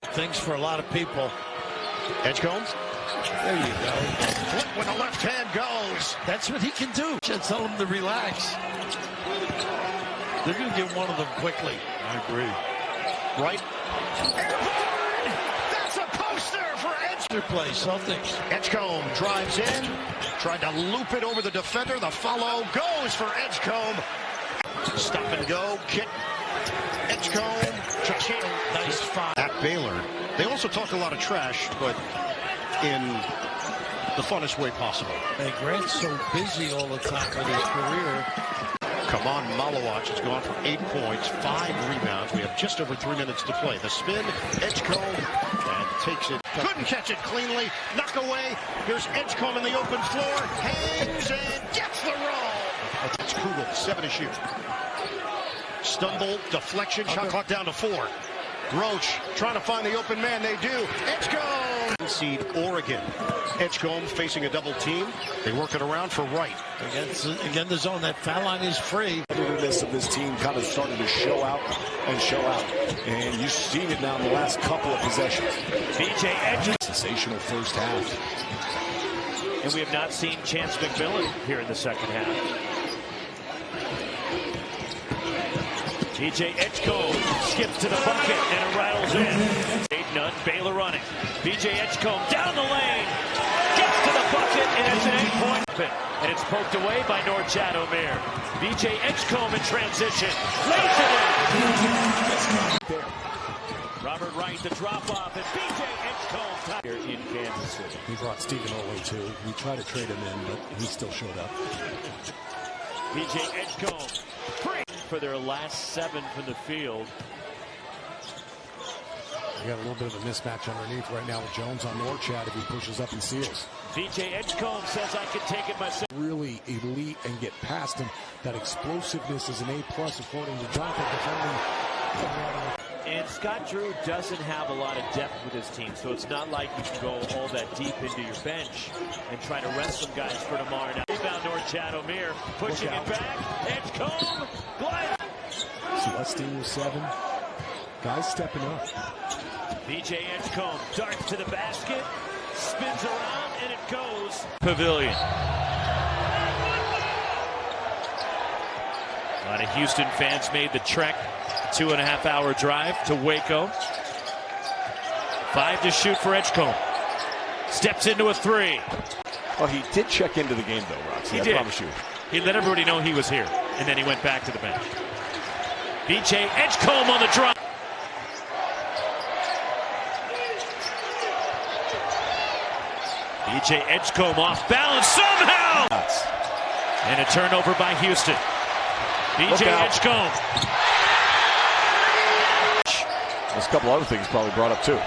Things for a lot of people. Edgecombe. There you go. Flip with the left hand goes. That's what he can do. Should tell him to relax. They're going to get one of them quickly. I agree. Right. That's a poster for Edgecombe. Play Celtics. Edgecombe drives in. Tried to loop it over the defender. The follow goes for Edgecombe. Stop and go. Kick. Edgecombe. Nice five. At Baylor. They also talk a lot of trash, but in the funnest way possible. Hey, Grant's so busy all the time with his career. Come on, Malawach has gone for 8 points, 5 rebounds. We have just over 3 minutes to play. The spin, Edgecombe, and takes it. Couldn't catch it cleanly. Knock away. Here's Edgecombe in the open floor. Hangs and gets the roll. It's Kugel, 7 to shoot. Stumble, deflection, shot clock down to 4. Roach trying to find the open man. They do. Edgecombe. Seed Oregon. Edgecombe facing a double team. They work it around for Wright. Again, the zone. That foul line is free. The otherness of this team kind of starting to show out and show out. And you've seen it now in the last couple of possessions. BJ Edgecombe. Sensational first half. And we have not seen Chance McMillan here in the second half. BJ Edgecombe skips to the bucket and it rattles in. 8-0, Baylor running. BJ Edgecombe down the lane. Gets to the bucket and it's an 8-point. And it's poked away by Norchadomir. BJ Edgecombe in transition. Lays it in. Robert Wright, the drop off, and BJ Edgecombe here in Kansas City. He brought Stephen Olway too. We tried to trade him in, but he still showed up. BJ Edgecombe free for their last 7 from the field. We got a little bit of a mismatch underneath right now with Jones on Norchad if he pushes up and seals. BJ Edgecombe says I can take it myself. Really elite and get past him. That explosiveness is an A+ according to Jonathan defending. And Scott Drew doesn't have a lot of depth with his team, so it's not like you can go all that deep into your bench and try to rest some guys for tomorrow night. Rebound Norchadomir, pushing it back. Edgecombe, glide. Celestine with 7. Guys stepping up. BJ Edgecombe darts to the basket, spins around, and it goes. Pavilion. A lot of Houston fans made the trek. 2.5-hour drive to Waco. 5 to shoot for Edgecombe. Steps into a 3. Well, he did check into the game, though, Roxy. He I did. promise you. He let everybody know he was here, and then he went back to the bench. BJ Edgecombe on the drop. BJ Edgecombe off balance somehow! And a turnover by Houston. BJ Edgecombe. There's a couple other things probably brought up, too.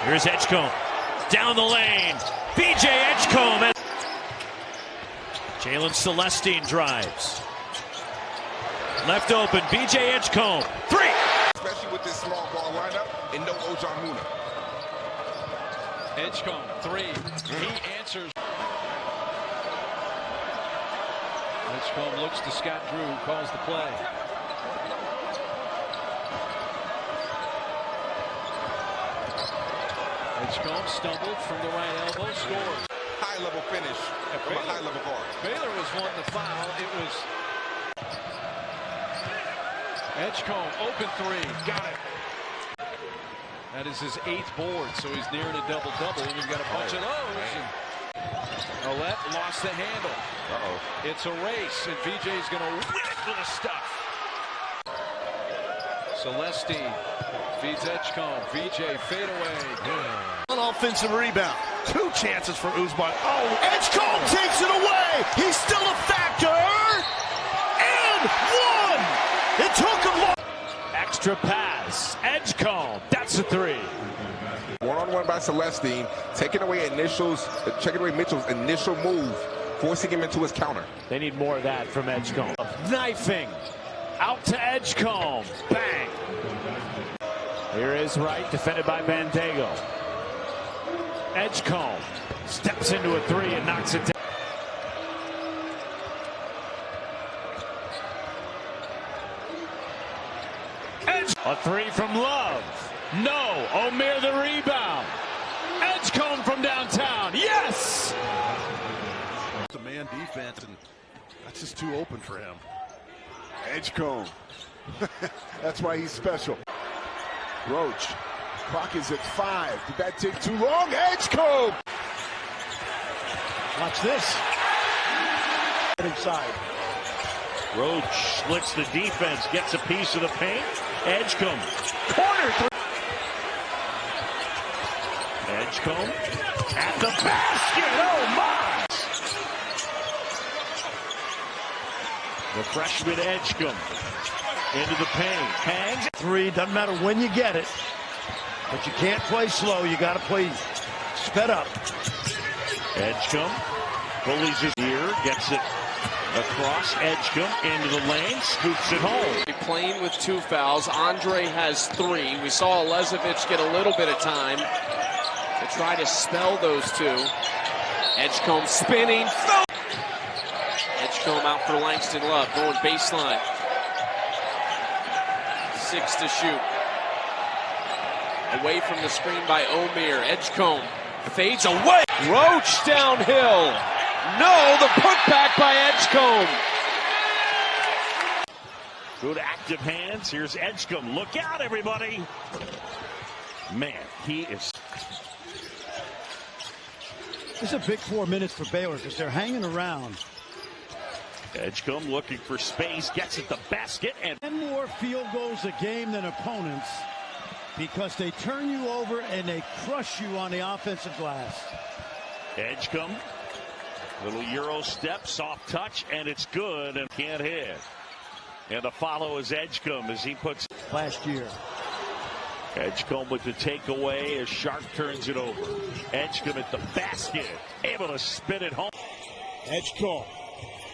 Here's Edgecombe. Down the lane. BJ Edgecombe. Jalen Celestine drives. Left open. BJ Edgecombe. 3. Especially with this small ball lineup and no Ojamuna. Edgecombe, 3. He answers. Edgecombe looks to Scott Drew, calls the play. Edgecombe stumbled from the right elbow, scores. High-level finish from a high-level guard. Baylor was wanting the foul. It was Edgecombe, open 3, got it. That is his 8th board, so he's nearing a double-double, and we've got a bunch of those. Ouellette lost the handle. It's a race, and VJ's going to win it for the stuff. Celestine feeds Edgecombe. VJ fade away. An offensive rebound. 2 chances for Uzman. Oh, Edgecombe takes it away. He's still a factor. And 1. It took him long. Extra pass. Edgecombe. That's a 3. One-on-one by Celestine, taking away Mitchell's initial move, forcing him into his counter. They need more of that from Edgecombe. Knifing. Out to Edgecombe. Bang. Here is Wright, defended by Bandego. Edgecombe steps into a 3 and knocks it down. A three from Love. No. O'Meara the rebound. Edgecombe from downtown. Yes! It's a man defense, and that's just too open for him. Edgecombe. That's why he's special. Roach. Clock is at 5. Did that take too long? Edgecombe! Watch this. Inside. Roach splits the defense, gets a piece of the paint. Edgecombe. Corner three. Edgecombe at the basket. Oh, my! The freshman Edgecombe into the paint. Hangs. Three, doesn't matter when you get it. But you can't play slow. You got to play sped up. Edgecombe bullies his ear, gets it across. Edgecombe into the lane, scoops it home. Playing with 2 fouls. Andre has 3. We saw Alezovic get a little bit of time to try to spell those 2. Edgecombe spinning. Edgecombe out for Langston Love, going baseline. 6 to shoot. Away from the screen by O'Meara. Edgecombe fades away. Roach downhill. No, the putback by Edgecombe. Good active hands. Here's Edgecombe. Look out, everybody. Man, he is. It's a big 4 minutes for Baylor because they're hanging around. Edgecombe looking for space, gets at the basket, and 10 more field goals a game than opponents because they turn you over and they crush you on the offensive glass. Edgecombe, little Euro step, soft touch, and it's good and can't hit. And the follow is Edgecombe as he puts last year. Edgecombe with the takeaway as Sharp turns it over. Edgecombe at the basket, able to spin it home. Edgecombe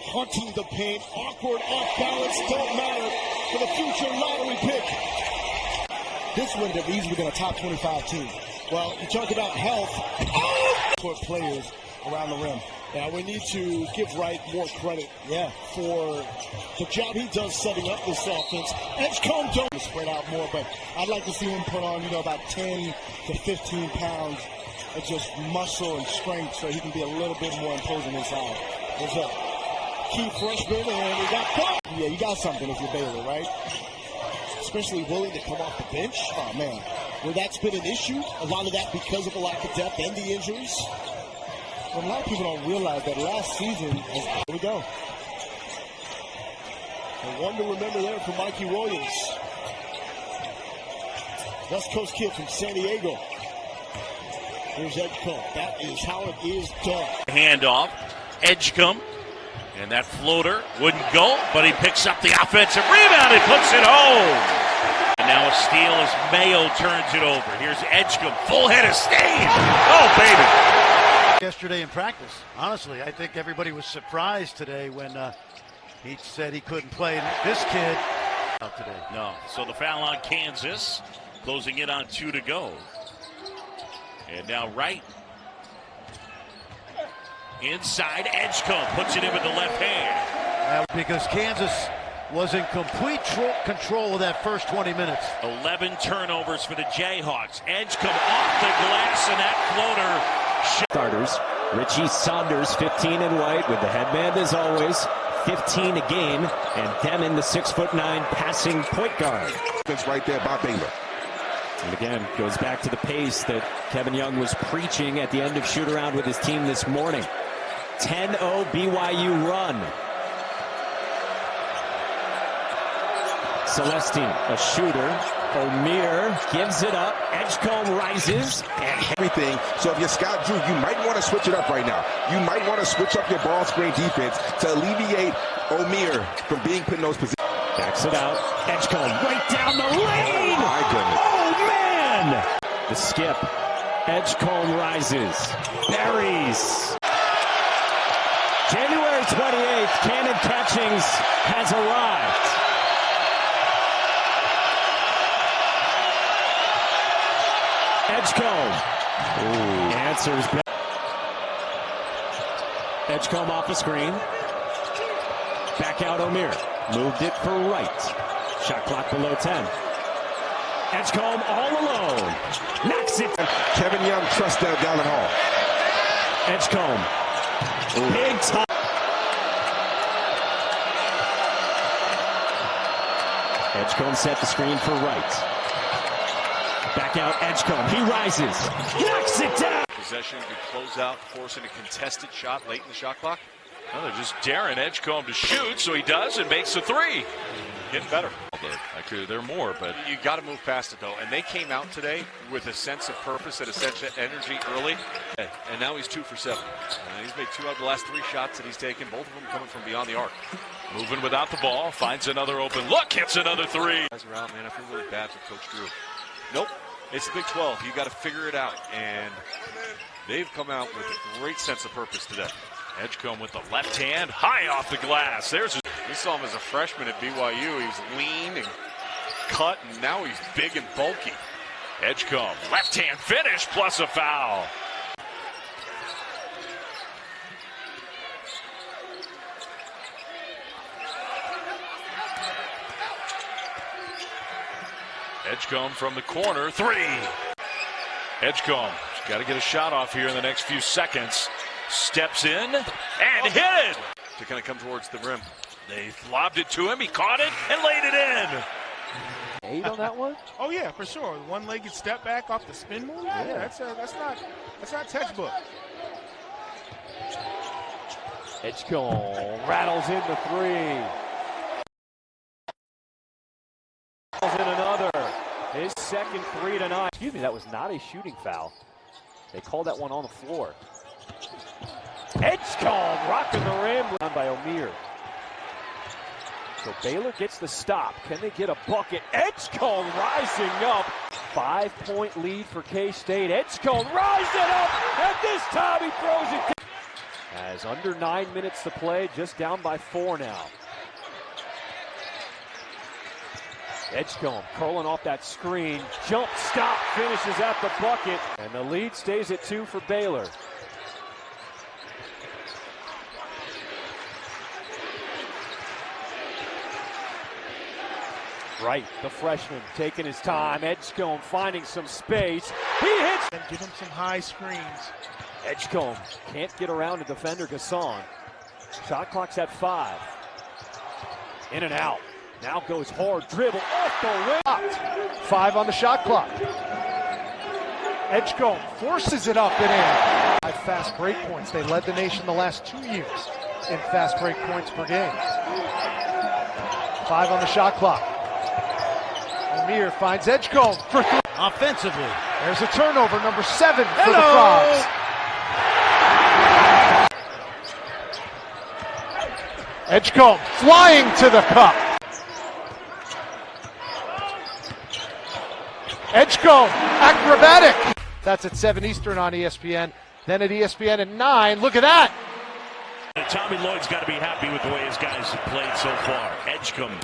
hunting the paint, awkward, off balance, don't matter for the future lottery pick. This one, they're easily going to top 25 team. Well, you talk about health for players around the rim. Now we need to give Wright more credit, for the job he does setting up this offense. Edgecombe don't spread out more, but I'd like to see him put on, about 10 to 15 pounds of just muscle and strength so he can be a little bit more imposing inside. There's a key freshman, and we got fun. Yeah, you got something if you're Baylor, right? Especially willing to come off the bench. Oh, man. Well, that's been an issue. A lot of that because of a lack of depth and the injuries. But a lot of people don't realize that last season, here we go. And one to remember there for Mikey Williams. West Coast kid from San Diego. Here's Edgecombe. That is how it is done. Handoff, Edgecombe, and that floater wouldn't go, but he picks up the offensive rebound and puts it home. And now a steal as Mayo turns it over. Here's Edgecombe, full head of steam. Oh, baby. Yesterday in practice, honestly, I think everybody was surprised today when he said he couldn't play. And this kid out today. No, so the foul on Kansas, closing in on 2 to go. And now Wright inside. Edgecombe puts it in with the left hand. Because Kansas was in complete control of that first 20 minutes. 11 turnovers for the Jayhawks. Edgecombe off the glass, and that floater. Starters. Richie Saunders, 15 in white, with the headband as always. 15 a game, and Demon, the 6'9" passing point guard. That's right there by Baylor. And again, goes back to the pace that Kevin Young was preaching at the end of shoot-around with his team this morning. 10-0 BYU run. Celestine, a shooter. O'Meara gives it up. Edgecombe rises. And everything. So if you're Scott Drew, you might want to switch it up right now. You might want to switch up your ball screen defense to alleviate O'Meara from being put in those positions. Backs it out. Edgecombe right down the lane. Oh, my goodness. Oh, man. The skip. Edgecombe rises. Buries. January 28th, Cannon Catchings has arrived. Edgecombe answers back. Edgecombe off the screen. Back out O'Meara. Moved it for Wright. Shot clock below 10. Edgecombe all alone. Knocks it. Kevin Young trusts down Dallin Hall. Edgecombe. Big time. Edgecombe set the screen for Wright. Back out Edgecombe. He rises. Knocks it down. Possession could close out, forcing a contested shot late in the shot clock. Well, they're just daring Edgecombe to shoot, so he does and makes a three. Getting better. There are more, but you got to move past it, though. And they came out today with a sense of purpose and a sense of energy early. And now he's 2 for 7. He's made 2 out of the last 3 shots that he's taken, both of them coming from beyond the arc. Moving without the ball, finds another open look, hits another 3. Guys around, man, I feel really bad for Coach Drew. Nope, it's the Big 12. You got to figure it out. And they've come out with a great sense of purpose today. Edgecombe with the left hand, high off the glass. We saw him as a freshman at BYU. He was lean and cut, and now he's big and bulky. Edgecombe, left hand finish plus a foul. Edgecombe from the corner, 3. Edgecombe got to get a shot off here in the next few seconds. Steps in and hit it to kind of come towards the rim. They lobbed it to him. He caught it and laid it in. 8 on that one? Oh yeah, for sure. One-legged step back off the spin move. Yeah, that's not textbook. Edgecombe rattles in the 3. In another. His second 3 tonight. Excuse me, that was not a shooting foul. They called that one on the floor. Edgecombe rocking the rim down by O'Meara. So Baylor gets the stop. Can they get a bucket? Edgecombe rising up. 5-point lead for K-State. Edgecombe rising up, and this time he throws it. As under 9 minutes to play, just down by 4 now. Edgecombe curling off that screen. Jump stop, finishes at the bucket. And the lead stays at 2 for Baylor. Wright, the freshman, taking his time. Edgecombe finding some space. He hits. And give him some high screens. Edgecombe can't get around the defender, Gasson. Shot clock's at 5. In and out. Now goes hard dribble off the rim. 5 on the shot clock. Edgecombe forces it up and in. 5 fast break points. They led the nation the last 2 years in fast break points per game. 5 on the shot clock. O'Meara finds Edgecombe for 3. Offensively, there's a turnover, number 7 for the Frogs. Edgecombe flying to the cup. Edgecombe, acrobatic. That's at 7 Eastern on ESPN. Then at ESPN at 9. Look at that. Tommy Lloyd's got to be happy with the way his guys have played so far. Edgecombe.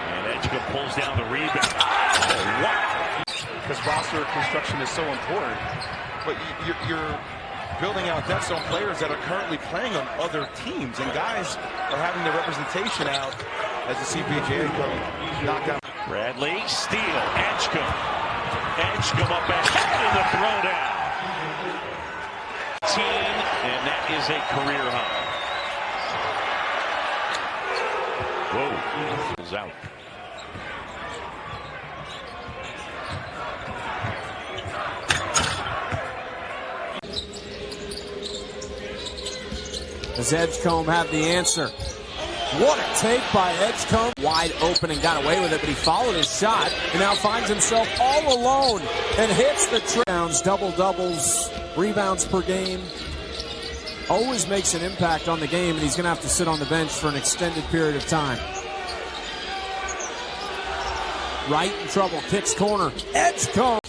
And Edgecombe pulls down the rebound. Oh, wow. Because roster construction is so important. But you're building out depth on players that are currently playing on other teams. And guys are having their representation out as the CPGA knocked out. Bradley, steal, Edgecombe. Edgecombe up ahead in the throwdown. Team, and that is a career high. Whoa, pulls out. Does Edgecombe have the answer? What a take by Edgecombe. Wide open and got away with it, but he followed his shot and now finds himself all alone and hits the downs, double-doubles, rebounds per game. Always makes an impact on the game, and he's going to have to sit on the bench for an extended period of time. Wright in trouble, kicks corner. Edgecombe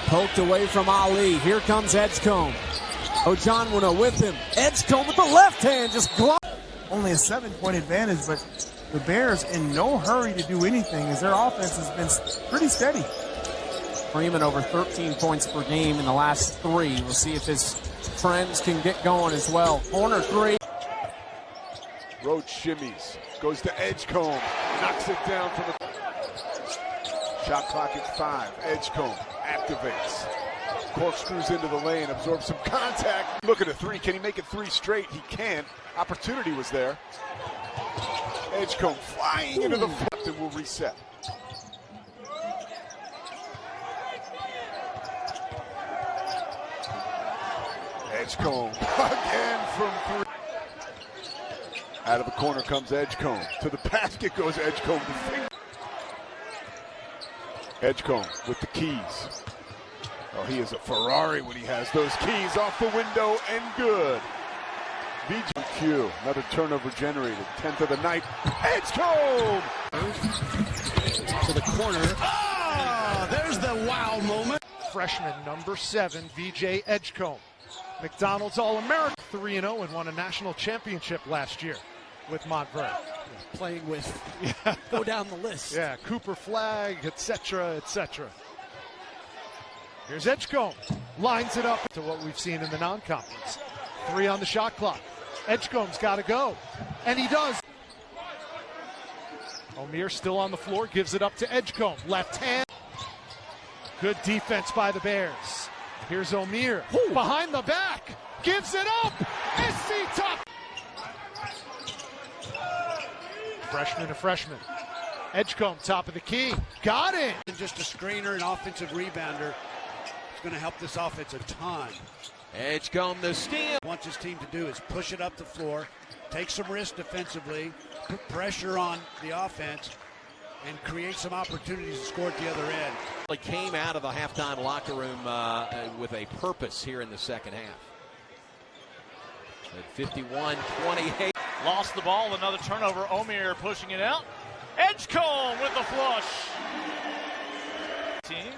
poked away from Ali. Here comes Edgecombe. Ojonwuna with him. Edgecombe with the left hand just glide. Only a 7-point advantage, but the Bears in no hurry to do anything as their offense has been pretty steady. Freeman over 13 points per game in the last 3. We'll see if his trends can get going as well. Corner 3. Road shimmies. Goes to Edgecombe. Knocks it down from the... Shot clock at 5. Edgecombe activates. Corkscrews into the lane, absorbs some contact. Look at a 3. Can he make it 3 straight? He can. Opportunity was there. Edgecombe flying into the front and will reset. Edgecombe again from 3. Out of the corner comes Edgecombe. To the basket goes Edgecombe. Edgecombe with the keys. Oh, he is a Ferrari when he has those keys. Off the window and good. BGQ, another turnover generated. 10th of the night. Edgecombe! To the corner. Ah, there's the wow moment. Freshman number 7, VJ Edgecombe. McDonald's All-American, 3-0 and won a national championship last year with Montverde. Playing with, go down the list. Yeah, Cooper Flag, etc., etc. Here's Edgecombe, lines it up to what we've seen in the non-conference. 3 on the shot clock. Edgecombe's got to go, and he does. O'Meara still on the floor, gives it up to Edgecombe. Left hand. Good defense by the Bears. Here's O'Meara, behind the back, gives it up. SC top. Freshman to freshman. Edgecombe, top of the key. Got it. And just a screener and offensive rebounder. It's going to help this offense a ton. Edgecombe the steal. Wants his team to do is push it up the floor, take some risk defensively, put pressure on the offense, and create some opportunities to score at the other end. He came out of the halftime locker room with a purpose here in the second half. At 51-28. Lost the ball, another turnover. O'Meara pushing it out. Edgecombe with the flush. Team.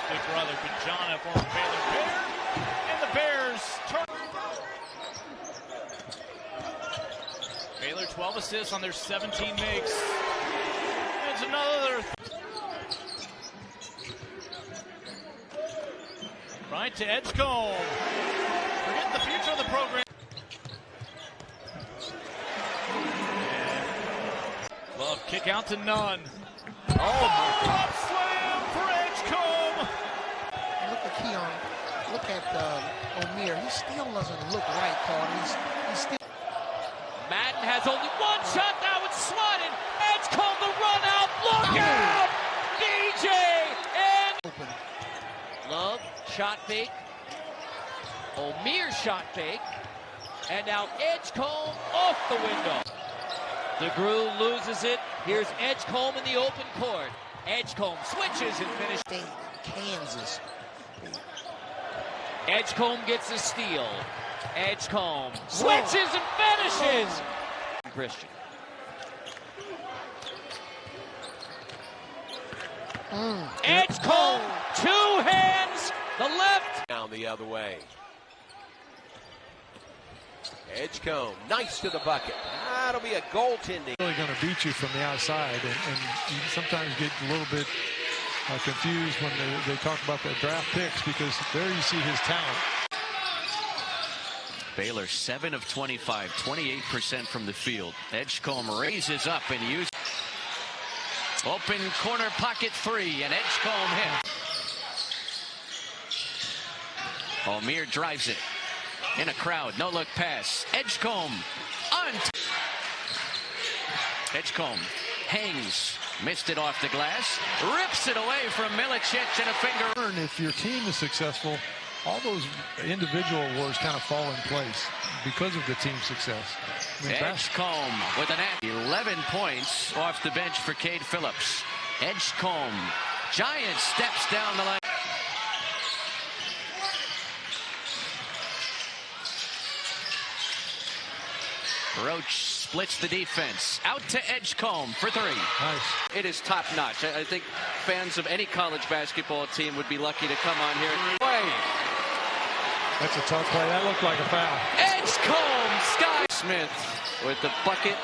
Big brother Bajana, former Baylor Bear. And the Bears turn. Baylor 12 assists on their 17 makes. It's another. Right to Edgecombe. Forget the future of the program. Love kick out to Nunn. Oh, slam for Edgecombe. Look at Keon. Look at O'Meara. He still doesn't look right, Carter. He's still. Madden has only one shot. Now it's swatted. Edgecombe the run out. Look out! DJ and open. Love shot fake. O'Meara shot fake. And now Edgecombe off the window. DeGrew loses it. Here's Edgecombe in the open court. Edgecombe switches and finishes. Kansas. Edgecombe gets a steal. Edgecombe switches and finishes. Christian. Edgecombe, 2 hands, the left. Down the other way. Edgecombe, nice to the bucket. That'll be a goaltending. Really going to beat you from the outside, and you sometimes get a little bit confused when they talk about the draft picks, because there you see his talent. Baylor 7 of 25, 28% from the field. Edgecombe raises up and uses. Open corner pocket 3, and Edgecombe hit. O'Meara drives it. In a crowd, no look pass. Edgecombe on. Edgecombe hangs, missed it off the glass, rips it away from Milicic and a finger. If your team is successful, all those individual awards kind of fall in place because of the team success. I mean, Edgecombe with an 11 points off the bench for Cade Phillips. Edgecombe, giant steps down the line. Roach splits the defense. Out to Edgecombe for 3. Nice. It is top notch. I think fans of any college basketball team would be lucky to come on here and play. That's a tough play. That looked like a foul. Edgecombe, Sky Smith with the bucket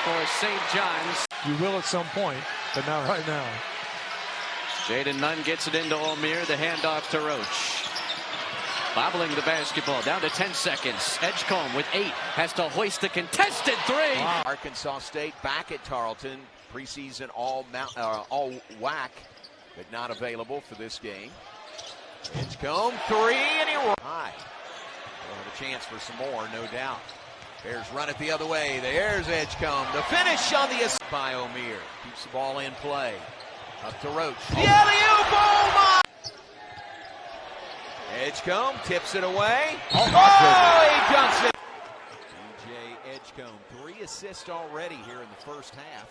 for St. John's. You will at some point, but not right now. Jaden Nunn gets it into O'Meara. The handoff to Roach. Bobbling the basketball down to 10 seconds. Edgecombe with 8 has to hoist the contested 3. Wow. Arkansas State back at Tarleton. Preseason all WAC, but not available for this game. Edgecombe, three, and he rolls high. We'll have a chance for some more, no doubt. Bears run it the other way. There's Edgecombe. The finish on the assist by O'Meara. Keeps the ball in play. Up to Roach. The alley-oop, oh my! Edgecombe tips it away. Oh, he dunks it. DJ Edgecombe, 3 assists already here in the first half.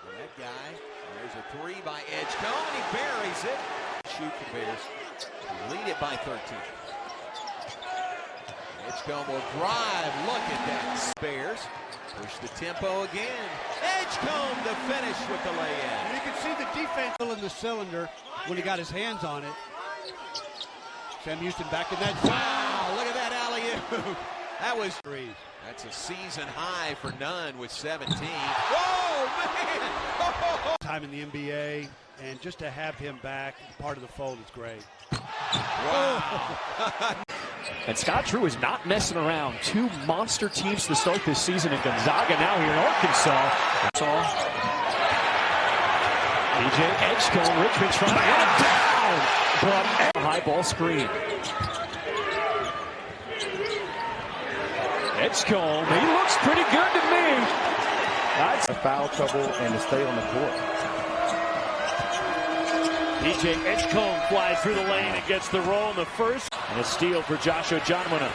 For that guy, there's a 3 by Edgecombe, and he buries it. Shoot the Bears. Lead it by 13. Edgecombe will drive. Look at that. Bears push the tempo again. Edgecombe the finish with the lay-in. You can see the defense in the cylinder when he got his hands on it. Sam Houston back in that. Wow, look at that alley-oop. That was 3. That's a season high for Nunn with 17. Whoa, man! Oh. Time in the NBA, and just to have him back, part of the fold is great. Wow. And Scott Drew is not messing around. 2 monster teams to start this season in Gonzaga, now here in Arkansas. DJ Edgecombe, Richmond trying to run down from high ball screen. Edgecombe, he looks pretty good to me. That's a foul trouble and to stay on the court. DJ Edgecombe flies through the lane and gets the roll in the first. And a steal for Joshua Johnwinna.